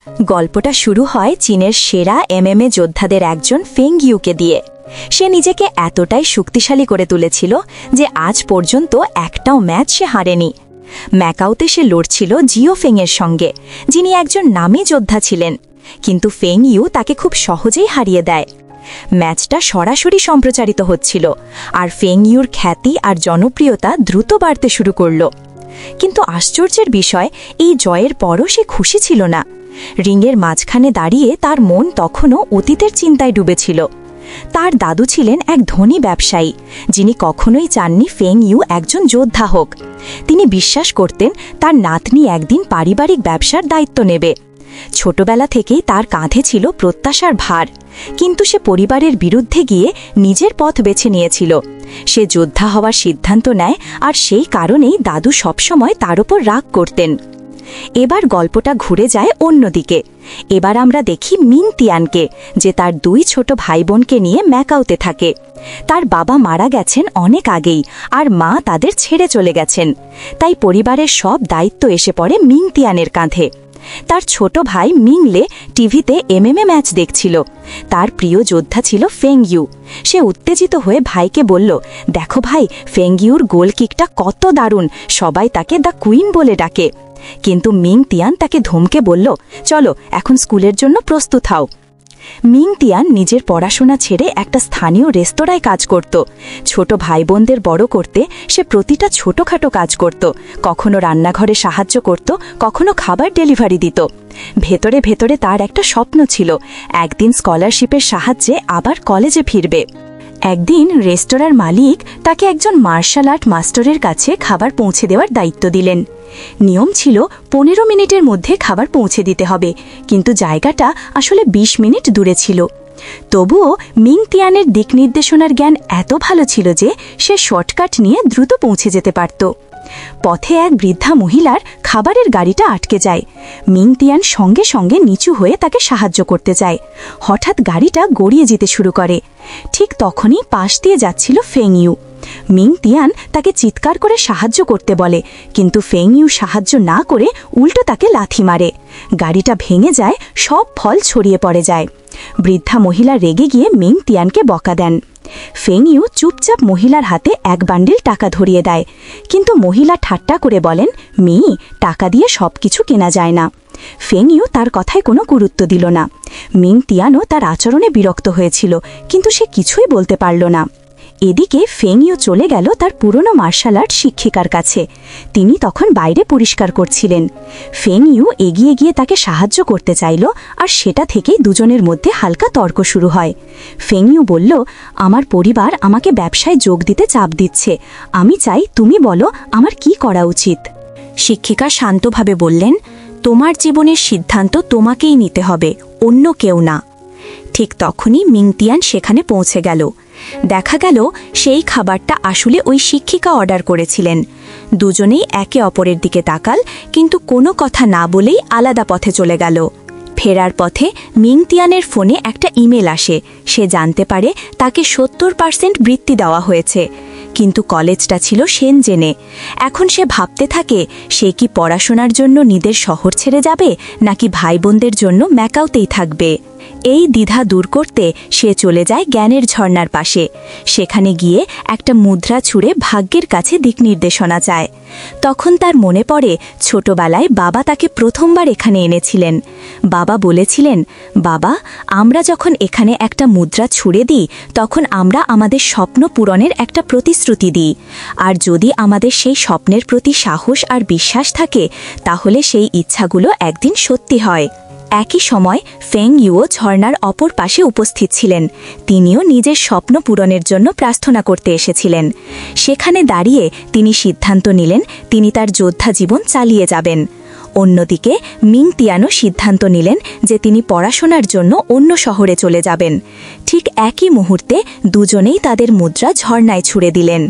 গল্পটা শুরু হয় চীনের সেরা এমএমএ যোদ্ধাদের একজন ফেং ইউকে দিয়ে। সে নিজেকে এতটাই শক্তিশালী করে তুলেছিল যে আজ পর্যন্ত একটাও ম্যাচ সে হারেনি। ম্যাকাওতে সে লড়ছিল জিও ফেংয়ের সঙ্গে, যিনি একজন নামী যোদ্ধা ছিলেন, কিন্তু ফেং ইউ তাকে খুব সহজেই হারিয়ে দেয়। ম্যাচটা সরাসরি সম্প্রচারিত হচ্ছিল, আর ফেং ইউর খ্যাতি আর জনপ্রিয়তা দ্রুত বাড়তে শুরু করল। কিন্তু আশ্চর্যের বিষয়, এই জয়ের পরও সে খুশি ছিল না। রিংয়ের মাঝখানে দাঁড়িয়ে তার মন তখনও অতীতের চিন্তায় ডুবেছিল। তার দাদু ছিলেন এক ধনী ব্যবসায়ী, যিনি কখনোই চাননি ফেং ইউ একজন যোদ্ধা হোক। তিনি বিশ্বাস করতেন তার নাতনি একদিন পারিবারিক ব্যবসার দায়িত্ব নেবে। ছোটবেলা থেকেই তার কাঁধে ছিল প্রত্যাশার ভার, কিন্তু সে পরিবারের বিরুদ্ধে গিয়ে নিজের পথ বেছে নিয়েছিল। সে যোদ্ধা হওয়ার সিদ্ধান্ত নেয়, আর সেই কারণেই দাদু সবসময় তার উপর রাগ করতেন। এবার গল্পটা ঘুরে যায় অন্যদিকে। এবার আমরা দেখি মিং তিয়ানকে, যে তার দুই ছোট ভাই বোনকে নিয়ে ম্যাকাওতে থাকে। তার বাবা মারা গেছেন অনেক আগেই, আর মা তাদের ছেড়ে চলে গেছেন। তাই পরিবারের সব দায়িত্ব এসে পড়ে মিং তিয়ানের কাঁধে। তার ছোট ভাই মিংলে টিভিতে এমএমএ ম্যাচ দেখছিল। তার প্রিয় যোদ্ধা ছিল ফেং ইউ। সে উত্তেজিত হয়ে ভাইকে বলল, দেখো ভাই, ফেং ইউর গোল কিকটা কত দারুণ, সবাই তাকে দ্য কুইন বলে ডাকে। কিন্তু মিং তিয়ান তাকে ধমকে বলল, চলো এখন স্কুলের জন্য প্রস্তুত হও। মিং তিয়ান নিজের পড়াশোনা ছেড়ে একটা স্থানীয় রেস্তোরাঁয় কাজ করত। ছোট ভাই বোনদের বড় করতে সে প্রতিটা ছোটখাটো কাজ করত। কখনো রান্নাঘরে সাহায্য করত, কখনো খাবার ডেলিভারি দিত। ভেতরে ভেতরে তার একটা স্বপ্ন ছিল, একদিন স্কলারশিপের সাহায্যে আবার কলেজে ফিরবে। একদিন রেস্তোরাঁর মালিক তাকে একজন মার্শাল আর্ট মাস্টারের কাছে খাবার পৌঁছে দেওয়ার দায়িত্ব দিলেন। নিয়ম ছিল 15 মিনিটের মধ্যে খাবার পৌঁছে দিতে হবে, কিন্তু জায়গাটা আসলে 20 মিনিট দূরে ছিল। তবুও মিং তিয়ানের দিক নির্দেশনার জ্ঞান এত ভালো ছিল যে সে শর্টকাট নিয়ে দ্রুত পৌঁছে যেতে পারত। পথে এক বৃদ্ধা মহিলার খাবারের গাড়িটা আটকে যায়। মিং তিয়ান সঙ্গে সঙ্গে নিচু হয়ে তাকে সাহায্য করতে চায়। হঠাৎ গাড়িটা গড়িয়ে যেতে শুরু করে। ঠিক তখনই পাশ দিয়ে যাচ্ছিল ফেং ইউ। মিং তিয়ান তাকে চিৎকার করে সাহায্য করতে বলে, কিন্তু ফেং ইউ সাহায্য না করে উল্টো তাকে লাথি মারে। গাড়িটা ভেঙে যায়, সব ফল ছড়িয়ে পড়ে যায়। বৃদ্ধা মহিলা রেগে গিয়ে মিং তিয়ানকে বকা দেন। ফেং ইউ চুপচাপ মহিলার হাতে এক বান্ডিল টাকা ধরিয়ে দেয়, কিন্তু মহিলা ঠাট্টা করে বলেন, টাকা দিয়ে সবকিছু কেনা যায় না। ফেং ইউ তার কথায় কোনো গুরুত্ব দিল না। মিং তিয়ানও তার আচরণে বিরক্ত হয়েছিল, কিন্তু সে কিছুই বলতে পারল না। এদিকে ফেং ইউ চলে গেল তার পুরনো মার্শাল আর্ট শিক্ষিকার কাছে। তিনি তখন বাইরে পরিষ্কার করছিলেন। ফেং ইউ এগিয়ে গিয়ে তাকে সাহায্য করতে চাইল, আর সেটা থেকেই দুজনের মধ্যে হালকা তর্ক শুরু হয়। ফেং ইউ বলল, আমার পরিবার আমাকে ব্যবসায় যোগ দিতে চাপ দিচ্ছে, আমি চাই তুমি বলো আমার কি করা উচিত। শিক্ষিকা শান্তভাবে বললেন, তোমার জীবনের সিদ্ধান্ত তোমাকেই নিতে হবে, অন্য কেউ না। ঠিক তখনই মিং তিয়ান সেখানে পৌঁছে গেল। দেখা গেল সেই খাবারটা আসলে ওই শিক্ষিকা অর্ডার করেছিলেন। দুজনেই একে অপরের দিকে তাকাল, কিন্তু কোনো কথা না বলেই আলাদা পথে চলে গেল। ফেরার পথে মিং তিয়ানের ফোনে একটা ইমেল আসে। সে জানতে পারে তাকে 70% বৃত্তি দেওয়া হয়েছে, কিন্তু কলেজটা ছিল শেনজেনে। এখন সে ভাবতে থাকে, সে কি পড়াশোনার জন্য নিজের শহর ছেড়ে যাবে, নাকি ভাই বোনদের জন্য ম্যাকাওতেই থাকবে। এই দ্বিধা দূর করতে সে চলে যায় জ্ঞানের ঝর্ণার পাশে। সেখানে গিয়ে একটা মুদ্রা ছুঁড়ে ভাগ্যের কাছে দিক নির্দেশনা চায়। তখন তার মনে পড়ে ছোটবেলায় বাবা তাকে প্রথমবার এখানে এনেছিলেন। বাবা বলেছিলেন, বাবা, আমরা যখন এখানে একটা মুদ্রা ছুঁড়ে দিই, তখন আমরা আমাদের স্বপ্ন পূরণের একটা প্রতিশ্রুতি দিই। আর যদি আমাদের সেই স্বপ্নের প্রতি সাহস আর বিশ্বাস থাকে, তাহলে সেই ইচ্ছাগুলো একদিন সত্যি হয়। একই সময় ফেং ইউও ঝর্ণার অপর পাশে উপস্থিত ছিলেন। তিনিও নিজের স্বপ্ন পূরণের জন্য প্রার্থনা করতে এসেছিলেন। সেখানে দাঁড়িয়ে তিনি সিদ্ধান্ত নিলেন তিনি তার যোদ্ধা জীবন চালিয়ে যাবেন। অন্যদিকে মিং তিয়ানও সিদ্ধান্ত নিলেন যে তিনি পড়াশোনার জন্য অন্য শহরে চলে যাবেন। ঠিক একই মুহূর্তে দুজনেই তাদের মুদ্রা ঝর্ণায় ছুঁড়ে দিলেন।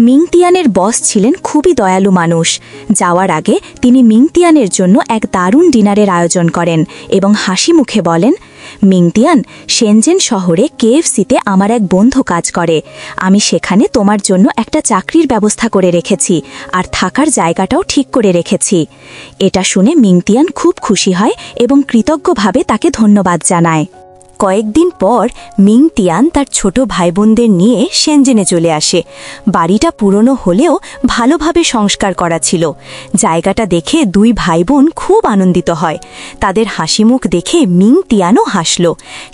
মিং তিয়ানের বস ছিলেন খুবই দয়ালু মানুষ। যাওয়ার আগে তিনি মিং তিয়ানের জন্য এক দারুণ ডিনারের আয়োজন করেন এবং হাসি মুখে বলেন, মিংতিয়ান, শেনজেন শহরে কেএফসিতে আমার এক বন্ধু কাজ করে। আমি সেখানে তোমার জন্য একটা চাকরির ব্যবস্থা করে রেখেছি, আর থাকার জায়গাটাও ঠিক করে রেখেছি। এটা শুনে মিংতিয়ান খুব খুশি হয় এবং কৃতজ্ঞভাবে তাকে ধন্যবাদ জানায়। কয়েকদিন পর মিংতিয়ান তার ছোট ভাইবোনদের নিয়ে শেনজেনে চলে আসে। বাড়িটা পুরনো হলেও ভালোভাবে সংস্কার করা ছিল। জায়গাটা দেখে দুই ভাইবোন খুব আনন্দিত হয়। তাদের হাসিমুখ দেখে মিংতিয়ানও হাসল।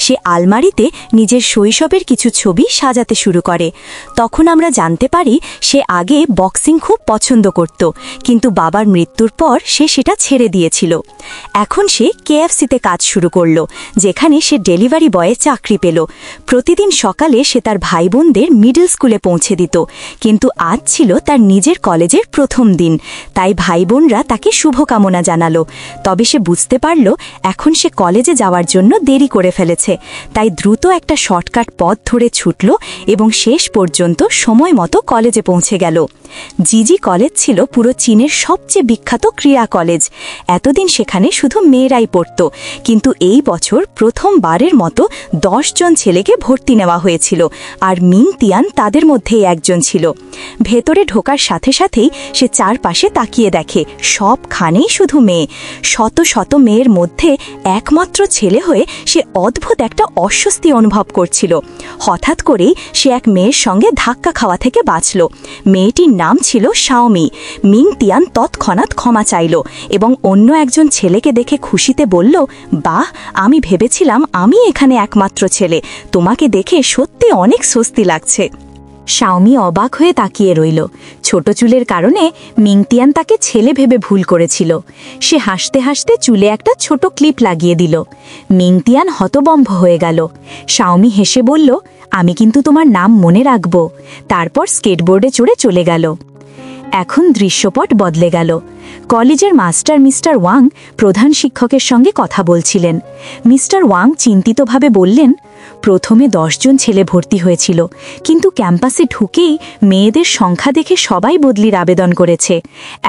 সে আলমারিতে নিজের শৈশবের কিছু ছবি সাজাতে শুরু করে। তখন আমরা জানতে পারি সে আগে বক্সিং খুব পছন্দ করত, কিন্তু বাবার মৃত্যুর পর সে সেটা ছেড়ে দিয়েছিল। এখন সে কেএফসিতে কাজ শুরু করল, যেখানে সে ডেলিভারি বয়ে চাকরি পেল। প্রতিদিন সকালে সে তার ভাই বোনদের মিডল স্কুলে পৌঁছে দিত, কিন্তু আজ ছিল তার নিজের কলেজের প্রথম দিন। তাই ভাই বোনরা তাকে শুভকামনা জানালো। তবে সে বুঝতে পারল এখন সে কলেজে যাওয়ার জন্য দেরি করে ফেলেছে। তাই দ্রুত একটা শর্টকাট পথ ধরে ছুটল এবং শেষ পর্যন্ত সময় মতো কলেজে পৌঁছে গেল। জিজি কলেজ ছিল পুরো চীনের সবচেয়ে বিখ্যাত ক্রীড়া কলেজ। এতদিন সেখানে শুধু মেয়েরাই পড়ত, কিন্তু এই বছর প্রথমবারের মতো 10 জন ছেলেকে ভর্তি নেওয়া হয়েছিল, আর মিংতিয়ান তাদের মধ্যেই একজন ছিল। ভেতরে ঢোকার সাথে সাথেই সে চারপাশে তাকিয়ে দেখে সবখানেই শুধু মেয়ে। শত শত মেয়ের মধ্যে একমাত্র ছেলে হয়ে সে অদ্ভুত একটা অস্বস্তি অনুভব করছিল। হঠাৎ করেই সে এক মেয়ের সঙ্গে ধাক্কা খাওয়া থেকে বাঁচল। মেয়েটির নাম ছিল শাওমি। মিংতিয়ান তৎক্ষণাৎ ক্ষমা চাইল এবং অন্য একজন ছেলেকে দেখে খুশিতে বলল, বাহ, আমি ভেবেছিলাম আমি এখানে একমাত্র ছেলে। তোমাকে দেখে সত্যি অনেক স্বস্তি লাগছে। শাওমি অবাক হয়ে তাকিয়ে রইল। ছোট চুলের কারণে মিংতিয়ান তাকে ছেলে ভেবে ভুল করেছিল। সে হাসতে হাসতে চুলে একটা ছোট ক্লিপ লাগিয়ে দিল। মিংতিয়ান হতবম্ব হয়ে গেল। শাওমি হেসে বলল, আমি কিন্তু তোমার নাম মনে রাখব। তারপর স্কেটবোর্ডে চড়ে চলে গেল। এখন দৃশ্যপট বদলে গেল। কলেজের মাস্টার মিস্টার ওয়াং প্রধান শিক্ষকের সঙ্গে কথা বলছিলেন। মিস্টার ওয়াং চিন্তিতভাবে বললেন, প্রথমে 10 জন ছেলে ভর্তি হয়েছিল, কিন্তু ক্যাম্পাসে ঢুকেই মেয়েদের সংখ্যা দেখে সবাই বদলির আবেদন করেছে।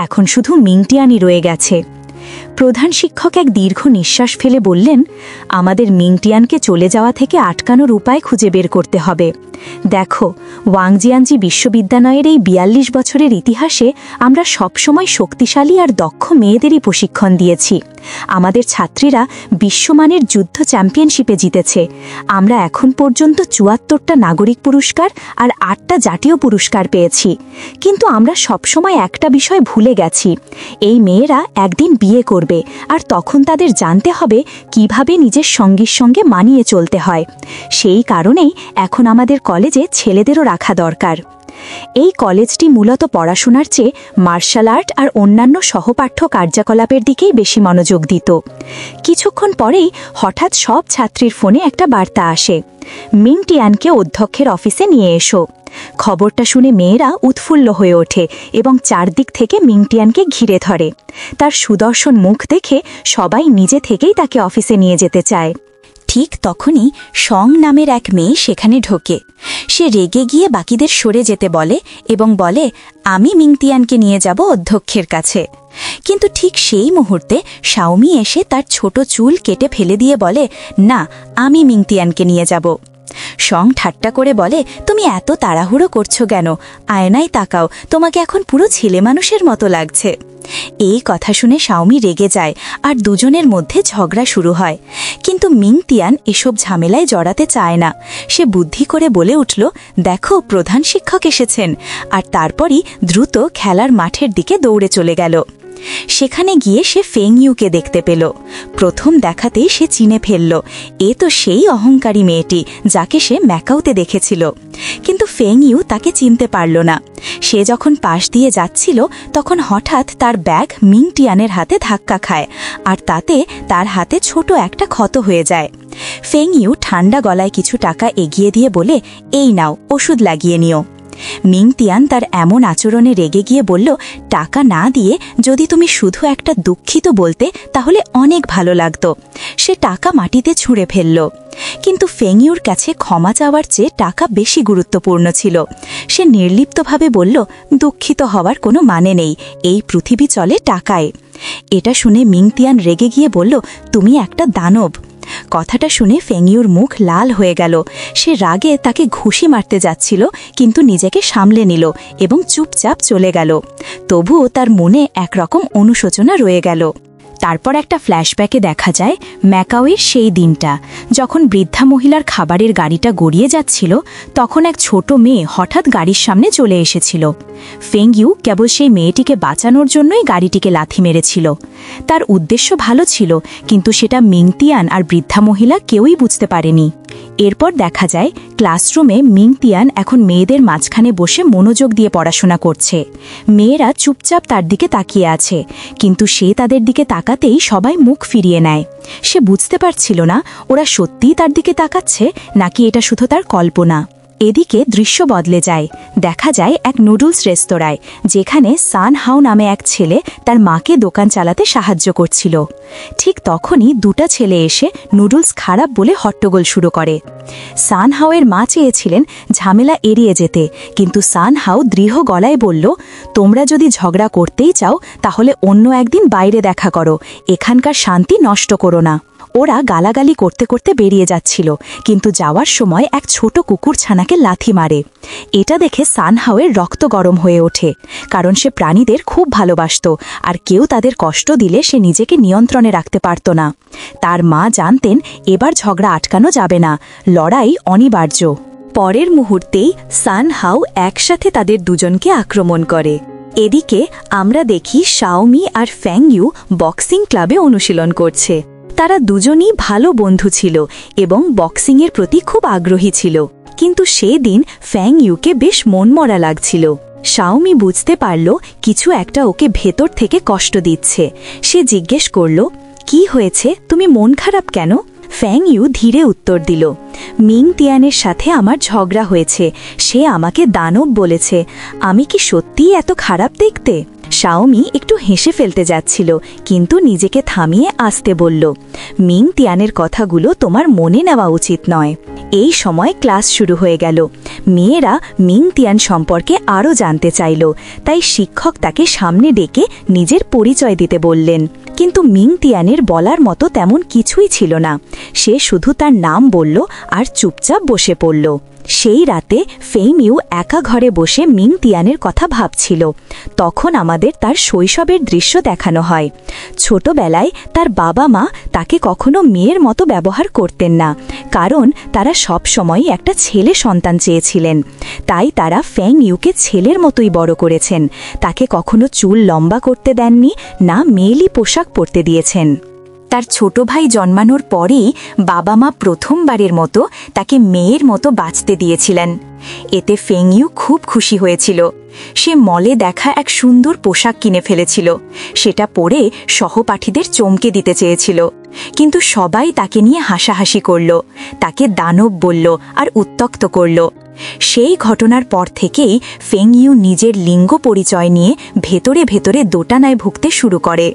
এখন শুধু মিংটিয়ানই রয়ে গেছে। প্রধান শিক্ষক এক দীর্ঘ নিঃশ্বাস ফেলে বললেন, আমাদের মিংটিয়ানকে চলে যাওয়া থেকে আটকানোর উপায় খুঁজে বের করতে হবে। দেখো, ওয়াংজিয়ানজি বিশ্ববিদ্যালয়ের এই 42 বছরের ইতিহাসে আমরা সবসময় শক্তিশালী আর দক্ষ মেয়েদেরই প্রশিক্ষণ দিয়েছি। আমাদের ছাত্রীরা বিশ্বমানের যুদ্ধ চ্যাম্পিয়নশিপে জিতেছে। আমরা এখন পর্যন্ত 74টা নাগরিক পুরস্কার আর 8টা জাতীয় পুরস্কার পেয়েছি। কিন্তু আমরা সবসময় একটা বিষয় ভুলে গেছি, এই মেয়েরা একদিন বিয়ে করবে, আর তখন তাদের জানতে হবে কিভাবে নিজের সঙ্গীর সঙ্গে মানিয়ে চলতে হয়। সেই কারণেই এখন আমাদের কলেজে ছেলেদেরও রাখা দরকার। এই কলেজটি মূলত পড়াশোনার চেয়ে মার্শাল আর্ট আর অন্যান্য সহপাঠ্য কার্যকলাপের দিকেই বেশি মনোযোগ দিত। কিছুক্ষণ পরেই হঠাৎ সব ছাত্রীর ফোনে একটা বার্তা আসে, মিংটিয়ানকে অধ্যক্ষের অফিসে নিয়ে এসো। খবরটা শুনে মেয়েরা উৎফুল্ল হয়ে ওঠে এবং চারদিক থেকে মিংটিয়ানকে ঘিরে ধরে। তার সুদর্শন মুখ দেখে সবাই নিজে থেকেই তাকে অফিসে নিয়ে যেতে চায়। ঠিক তখনই সং নামের এক মেয়ে সেখানে ঢোকে। সে রেগে গিয়ে বাকিদের সরে যেতে বলে এবং বলে, আমি মিংতিয়ানকে নিয়ে যাব অধ্যক্ষের কাছে। কিন্তু ঠিক সেই মুহূর্তে শাওমি এসে তার ছোট চুল কেটে ফেলে দিয়ে বলে, না, আমি মিংতিয়ানকে নিয়ে যাব। সং ঠাট্টা করে বলে, তুমি এত তাড়াহুড়ো করছো কেন? আয়নায় তাকাও, তোমাকে এখন পুরো ছেলে মানুষের মতো লাগছে। এই কথা শুনে শাওমি রেগে যায় আর দুজনের মধ্যে ঝগড়া শুরু হয়। কিন্তু মিংতিয়ান এসব ঝামেলায় জড়াতে চায় না। সে বুদ্ধি করে বলে উঠল, দেখো, প্রধান শিক্ষক এসেছেন, আর তারপরই দ্রুত খেলার মাঠের দিকে দৌড়ে চলে গেল। সেখানে গিয়ে সে ফেংইউকে দেখতে পেল। প্রথম দেখাতেই সে চিনে ফেলল, এ তো সেই অহংকারী মেয়েটি যাকে সে ম্যাকাওতে দেখেছিল। কিন্তু ফেংইউ তাকে চিনতে পারল না। সে যখন পাশ দিয়ে যাচ্ছিল তখন হঠাৎ তার ব্যাগ মিংটিয়ানের হাতে ধাক্কা খায়, আর তাতে তার হাতে ছোট একটা ক্ষত হয়ে যায়। ফেংইউ ঠান্ডা গলায় কিছু টাকা এগিয়ে দিয়ে বলে, এই নাও, ওষুধ লাগিয়ে নিও। মিংতিয়ান তার এমন আচরণে রেগে গিয়ে বলল, টাকা না দিয়ে যদি তুমি শুধু একটা দুঃখিত বলতে তাহলে অনেক ভালো লাগতো। সে টাকা মাটিতে ছুঁড়ে ফেলল। কিন্তু ফেংইউর কাছে ক্ষমা চাওয়ার চেয়ে টাকা বেশি গুরুত্বপূর্ণ ছিল। সে নির্লিপ্তভাবে বলল, দুঃখিত হওয়ার কোনো মানে নেই, এই পৃথিবী চলে টাকায়। এটা শুনে মিংতিয়ান রেগে গিয়ে বলল, তুমি একটা দানব। কথাটা শুনে ফেংইউর মুখ লাল হয়ে গেল। সে রাগে তাকে ঘুষি মারতে যাচ্ছিল, কিন্তু নিজেকে সামলে নিল এবং চুপচাপ চলে গেল। তবুও তার মনে একরকম অনুশোচনা রয়ে গেল। তারপর একটা ফ্ল্যাশব্যাকে দেখা যায় ম্যাকাওয়ের সেই দিনটা, যখন বৃদ্ধা মহিলার খাবারের গাড়িটা গড়িয়ে যাচ্ছিল, তখন এক ছোট মেয়ে হঠাৎ গাড়ির সামনে চলে এসেছিল। ফেংইউ কেবল সেই মেয়েটিকে বাঁচানোর জন্যই গাড়িটিকে লাথি মেরেছিল। তার উদ্দেশ্য ভালো ছিল, কিন্তু সেটা মিংতিয়ান আর বৃদ্ধা মহিলা কেউই বুঝতে পারেনি। এরপর দেখা যায় ক্লাসরুমে মিংতিয়ান এখন মেয়েদের মাঝখানে বসে মনোযোগ দিয়ে পড়াশোনা করছে। মেয়েরা চুপচাপ তার দিকে তাকিয়ে আছে, কিন্তু সে তাদের দিকে তাকাতেই সবাই মুখ ফিরিয়ে নেয়। সে বুঝতে পারছিল না ওরা সত্যিই তার দিকে তাকাচ্ছে নাকি এটা শুধু তার কল্পনা। এদিকে দৃশ্য বদলে যায়। দেখা যায় এক নুডলস রেস্তোরাঁয়, যেখানে সান হাও নামে এক ছেলে তার মাকে দোকান চালাতে সাহায্য করছিল। ঠিক তখনই দুটা ছেলে এসে নুডলস খারাপ বলে হট্টগোল শুরু করে। সান হাওয়ের মা চেয়েছিলেন ঝামেলা এড়িয়ে যেতে, কিন্তু সান হাও দৃঢ় গলায় বলল, তোমরা যদি ঝগড়া করতেই চাও তাহলে অন্য একদিন বাইরে দেখা করো, এখানকার শান্তি নষ্ট করো না। ওরা গালাগালি করতে করতে বেরিয়ে যাচ্ছিল, কিন্তু যাওয়ার সময় এক ছোট কুকুরছানাকে লাথি মারে। এটা দেখে সান হাওয়ের রক্ত গরম হয়ে ওঠে, কারণ সে প্রাণীদের খুব ভালোবাসত, আর কেউ তাদের কষ্ট দিলে সে নিজেকে নিয়ন্ত্রণে রাখতে পারত না। তার মা জানতেন এবার ঝগড়া আটকানো যাবে না, লড়াই অনিবার্য। পরের মুহূর্তেই সান হাও একসাথে তাদের দুজনকে আক্রমণ করে। এদিকে আমরা দেখি শাওমি আর ফেংইউ বক্সিং ক্লাবে অনুশীলন করছে। তারা দুজনই ভালো বন্ধু ছিল এবং বক্সিংয়ের প্রতি খুব আগ্রহী ছিল, কিন্তু সেদিন ফেংইউকে বেশ মনমরা লাগছিল। শাওমি বুঝতে পারল কিছু একটা ওকে ভেতর থেকে কষ্ট দিচ্ছে। সে জিজ্ঞেস করল, কি হয়েছে, তুমি মন খারাপ কেন? ফেংইউ ধীরে উত্তর দিল, মিংতিয়ানের সাথে আমার ঝগড়া হয়েছে, সে আমাকে দানব বলেছে। আমি কি সত্যিই এত খারাপ দেখতে? শাওমি একটু হেসে ফেলতে যাচ্ছিল, কিন্তু নিজেকে থামিয়ে আসতে বলল, মিংতিয়ানের কথাগুলো তোমার মনে নেওয়া উচিত নয়। এই সময় ক্লাস শুরু হয়ে গেল। মেয়েরা মিংতিয়ান সম্পর্কে আরও জানতে চাইল, তাই শিক্ষক তাকে সামনে ডেকে নিজের পরিচয় দিতে বললেন। কিন্তু মিংতিয়ানের বলার মতো তেমন কিছুই ছিল না। সে শুধু তার নাম বলল আর চুপচাপ বসে পড়ল। সেই রাতে ফেংইউ একা ঘরে বসে মিংতিয়ানের কথা ভাবছিল। তখন আমাদের তার শৈশবের দৃশ্য দেখানো হয়। ছোটবেলায় তার বাবা মা তাকে কখনো মেয়ের মতো ব্যবহার করতেন না, কারণ তারা সবসময়ই একটা ছেলে সন্তান চেয়েছিলেন। তাই তারা ফেংইউকে ছেলের মতোই বড় করেছেন। তাকে কখনো চুল লম্বা করতে দেননি, না মেয়েলি পোশাক পরতে দিয়েছেন। তার ছোট ভাই জন্মানোর পরেই বাবা মা প্রথমবারের মতো তাকে মেয়ের মতো বাঁচতে দিয়েছিলেন। এতে ফেংইউ খুব খুশি হয়েছিল। সে মলে দেখা এক সুন্দর পোশাক কিনে ফেলেছিল। সেটা পরে সহপাঠীদের চমকে দিতে চেয়েছিল, কিন্তু সবাই তাকে নিয়ে হাসাহাসি করল, তাকে দানব বলল আর উত্ত্যক্ত করল। সেই ঘটনার পর থেকেই ফেংইউ নিজের লিঙ্গ পরিচয় নিয়ে ভেতরে ভেতরে দোটানায় ভুগতে শুরু করে।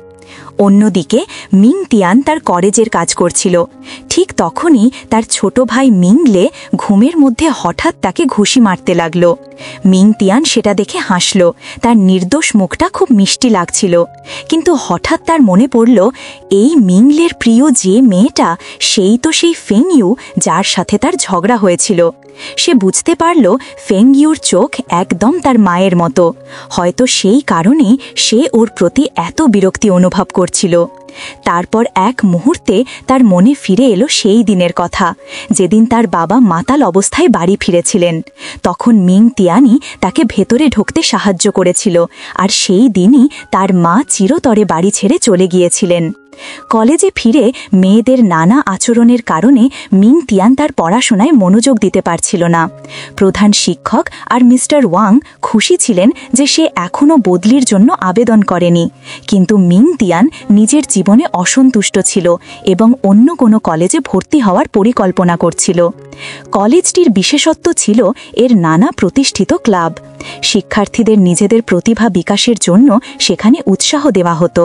অন্যদিকে মিংতিয়ান তার কলেজের কাজ করছিল। ঠিক তখনই তার ছোট ভাই মিংলে ঘুমের মধ্যে হঠাৎ তাকে ঘুষি মারতে লাগল। মিংতিয়ান সেটা দেখে হাসল। তার নির্দোষ মুখটা খুব মিষ্টি লাগছিল, কিন্তু হঠাৎ তার মনে পড়ল এই মিংলের প্রিয় যে মেয়েটা, সেই তো সেই ফেংইউ যার সাথে তার ঝগড়া হয়েছিল। সে বুঝতে পারল ফেংইউর চোখ একদম তার মায়ের মতো। হয়তো সেই কারণেই সে ওর প্রতি এত বিরক্তি অনুভব করছিল। তারপর এক মুহূর্তে তার মনে ফিরে এলো সেই দিনের কথা, যেদিন তার বাবা মাতাল অবস্থায় বাড়ি ফিরেছিলেন। তখন মিংতিয়ানই তাকে ভেতরে ঢুকতে সাহায্য করেছিল, আর সেই দিনই তার মা চিরতরে বাড়ি ছেড়ে চলে গিয়েছিলেন। কলেজে ফিরে মেয়েদের নানা আচরণের কারণে মিংতিয়ান তার পড়াশোনায় মনোযোগ দিতে পারছিল না। প্রধান শিক্ষক আর মিস্টার ওয়াং খুশি ছিলেন যে সে এখনও বদলির জন্য আবেদন করেনি, কিন্তু মিংতিয়ান নিজের জীবনে অসন্তুষ্ট ছিল এবং অন্য কোনো কলেজে ভর্তি হওয়ার পরিকল্পনা করছিল। কলেজটির বিশেষত্ব ছিল এর নানা প্রতিষ্ঠিত ক্লাব। শিক্ষার্থীদের নিজেদের প্রতিভা বিকাশের জন্য সেখানে উৎসাহ দেওয়া হতো।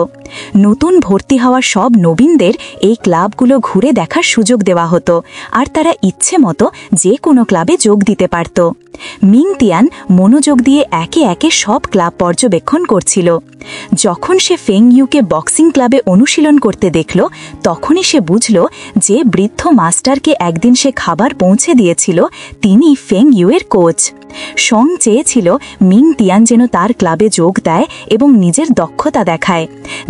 নতুন ভর্তি হওয়া সব নবীনদের এই ক্লাবগুলো ঘুরে দেখার সুযোগ দেওয়া হতো, আর তারা ইচ্ছে মতো যে কোনো ক্লাবে যোগ দিতে পারত। মিং তিয়ান মনোযোগ দিয়ে একে একে সব ক্লাব পর্যবেক্ষণ করছিল। যখন সে ফেং ইউকে বক্সিং ক্লাবে অনুশীলন করতে দেখল, তখনই সে বুঝল যে বৃদ্ধ মাস্টারকে একদিন সে খাবার পৌঁছে দিয়েছিল তিনি ফেং ইউয়ের কোচ। সং চেয়েছিল মিং তিয়ান যেন তার ক্লাবে যোগ দেয় এবং নিজের দক্ষতা দেখায়,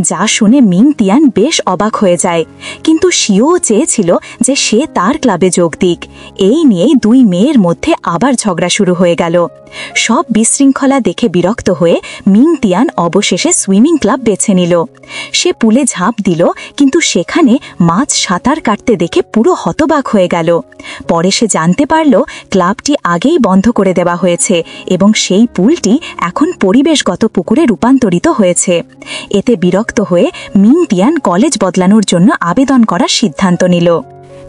যা শুনে মিং তিয়ান বেশ অবাক হয়ে যায়। কিন্তু শিও চেয়েছিল যে সে তার ক্লাবে যোগ দিক। এই নিয়েই দুই মেয়ের মধ্যে আবার ঝগড়া শুরু হয়ে গেল। সব বিশৃঙ্খলা দেখে বিরক্ত হয়ে মিং তিয়ান অবশেষে সুইমিং ক্লাব বেছে নিল। সে পুলে ঝাঁপ দিল, কিন্তু সেখানে মাছ সাঁতার কাটতে দেখে পুরো হতবাক হয়ে গেল। পরে সে জানতে পারল ক্লাবটি আগেই বন্ধ করে দেওয়া হয়েছে এবং সেই পুলটি এখন পরিবেশগত পুকুরে রূপান্তরিত হয়েছে। এতে বিরক্ত হয়ে মিং তিয়ান কলেজ বদলানোর জন্য আবেদন করার সিদ্ধান্ত নিল।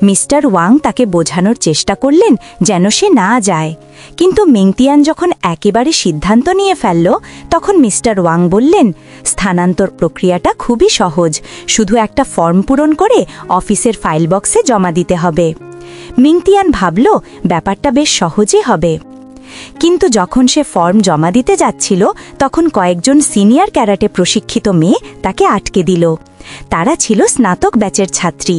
মিস্টার ওয়াং তাকে বোঝানোর চেষ্টা করলেন যেন সে না যায়, কিন্তু মিং তিয়ান যখন একেবারে সিদ্ধান্ত নিয়ে ফেলল, তখন মিস্টার ওয়াং বললেন, স্থানান্তর প্রক্রিয়াটা খুবই সহজ, শুধু একটা ফর্ম পূরণ করে অফিসের ফাইল বক্সে জমা দিতে হবে। মিং তিয়ান ভাবল ব্যাপারটা বেশ সহজই হবে। কিন্তু যখন সে ফর্ম জমা দিতে যাচ্ছিল, তখন কয়েকজন সিনিয়র ক্যারাটে প্রশিক্ষিত মেয়ে তাকে আটকে দিল। তারা ছিল স্নাতক ব্যাচের ছাত্রী।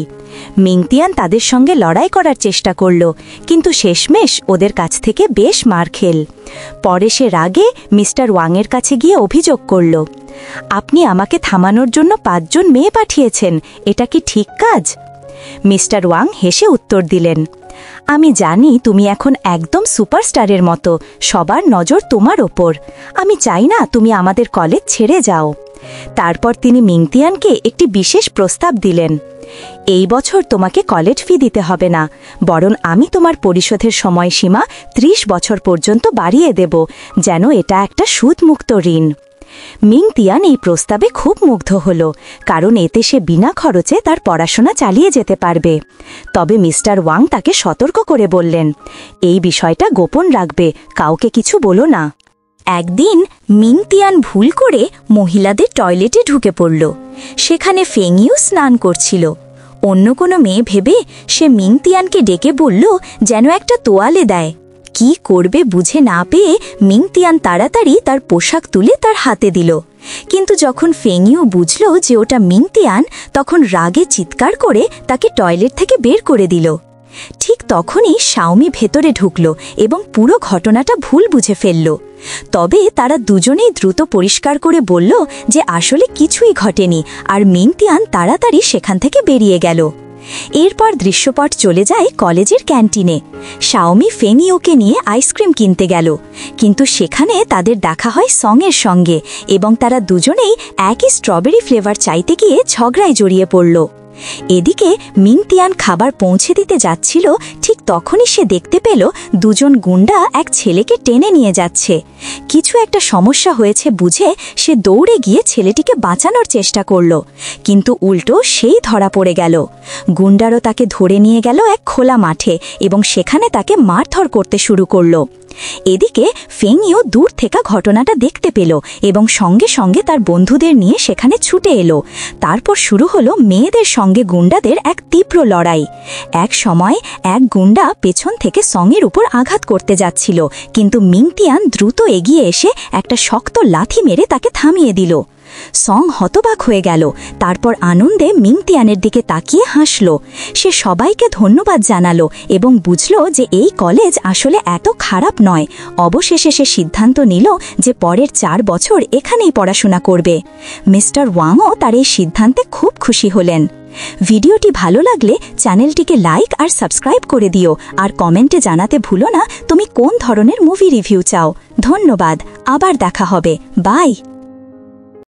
মিং তিয়ান তাদের সঙ্গে লড়াই করার চেষ্টা করল, কিন্তু শেষমেশ ওদের কাছ থেকে বেশ মার খেল। পরে সে রাগে মিস্টার ওয়াংয়ের কাছে গিয়ে অভিযোগ করল, আপনি আমাকে থামানোর জন্য 5 জন মেয়ে পাঠিয়েছেন, এটা কি ঠিক কাজ? মিস্টার ওয়াং হেসে উত্তর দিলেন, আমি জানি তুমি এখন একদম সুপারস্টারের মতো, সবার নজর তোমার ওপর। আমি চাই না তুমি আমাদের কলেজ ছেড়ে যাও। তারপর তিনি মিং তিয়ানকে একটি বিশেষ প্রস্তাব দিলেন, এই বছর তোমাকে কলেজ ফি দিতে হবে না, বরং আমি তোমার পরিশোধের সময়সীমা 30 বছর পর্যন্ত বাড়িয়ে দেব, যেন এটা একটা সুদমুক্ত ঋণ। মিং তিয়ান এই প্রস্তাবে খুব মুগ্ধ হল, কারণ এতে সে বিনা খরচে তার পড়াশোনা চালিয়ে যেতে পারবে। তবে মিস্টার ওয়াং তাকে সতর্ক করে বললেন, এই বিষয়টা গোপন রাখবে, কাউকে কিছু বলো না। একদিন মিং তিয়ান ভুল করে মহিলাদের টয়লেটে ঢুকে পড়ল। সেখানে ফেং ইউ স্নান করছিল। অন্য কোনো মেয়ে ভেবে সে মিং তিয়ানকে ডেকে বলল যেন একটা তোয়ালে দেয়। কি করবে বুঝে না পেয়ে মিং তিয়ান তাড়াতাড়ি তার পোশাক তুলে তার হাতে দিল। কিন্তু যখন ফেং ইউ বুঝল যে ওটা মিং তিয়ান, তখন রাগে চিৎকার করে তাকে টয়লেট থেকে বের করে দিল। ঠিক তখনই শাওমি ভেতরে ঢুকল এবং পুরো ঘটনাটা ভুল বুঝে ফেলল। তবে তারা দুজনেই দ্রুত পরিষ্কার করে বলল যে আসলে কিছুই ঘটেনি, আর মিং তিয়ান তাড়াতাড়ি সেখান থেকে বেরিয়ে গেল। এরপর দৃশ্যপট চলে যায় কলেজের ক্যান্টিনে। শাওমি ফেং ইউকে নিয়ে আইসক্রিম কিনতে গেল, কিন্তু সেখানে তাদের দেখা হয় সঙের সঙ্গে এবং তারা দুজনেই একই স্ট্রবেরি ফ্লেভার চাইতে গিয়ে ঝগড়ায় জড়িয়ে পড়ল। এদিকে মিং তিয়ান খাবার পৌঁছে দিতে যাচ্ছিল, ঠিক তখনই সে দেখতে পেল দুজন গুন্ডা এক ছেলেকে টেনে নিয়ে যাচ্ছে। কিছু একটা সমস্যা হয়েছে বুঝে সে দৌড়ে গিয়ে ছেলেটিকে বাঁচানোর চেষ্টা করল, কিন্তু উল্টো সেই ধরা পড়ে গেল। গুন্ডারও তাকে ধরে নিয়ে গেল এক খোলা মাঠে এবং সেখানে তাকে মারধর করতে শুরু করল। এদিকে ফেং ইউ দূর থেকে ঘটনাটা দেখতে পেল এবং সঙ্গে সঙ্গে তার বন্ধুদের নিয়ে সেখানে ছুটে এলো। তারপর শুরু হলো মেয়েদের সঙ্গে গুন্ডাদের এক তীব্র লড়াই। এক সময় এক গুন্ডা পেছন থেকে সঙের উপর আঘাত করতে যাচ্ছিল, কিন্তু মিং তিয়ান দ্রুত এগিয়ে এসে একটা শক্ত লাথি মেরে তাকে থামিয়ে দিল। সং হতবাক হয়ে গেল। তারপর আনন্দে মিং তিয়ানের দিকে তাকিয়ে হাসল। সে সবাইকে ধন্যবাদ জানালো এবং বুঝল যে এই কলেজ আসলে এত খারাপ নয়। অবশেষে সে সিদ্ধান্ত নিল যে পরের 4 বছর এখানেই পড়াশোনা করবে। মিস্টার ওয়াংও তার এই সিদ্ধান্তে খুব খুশি হলেন। ভিডিওটি ভালো লাগলে চ্যানেলটিকে লাইক আর সাবস্ক্রাইব করে দিও, আর কমেন্টে জানাতে ভুলো না তুমি কোন ধরনের মুভি রিভিউ চাও। ধন্যবাদ, আবার দেখা হবে, বাই।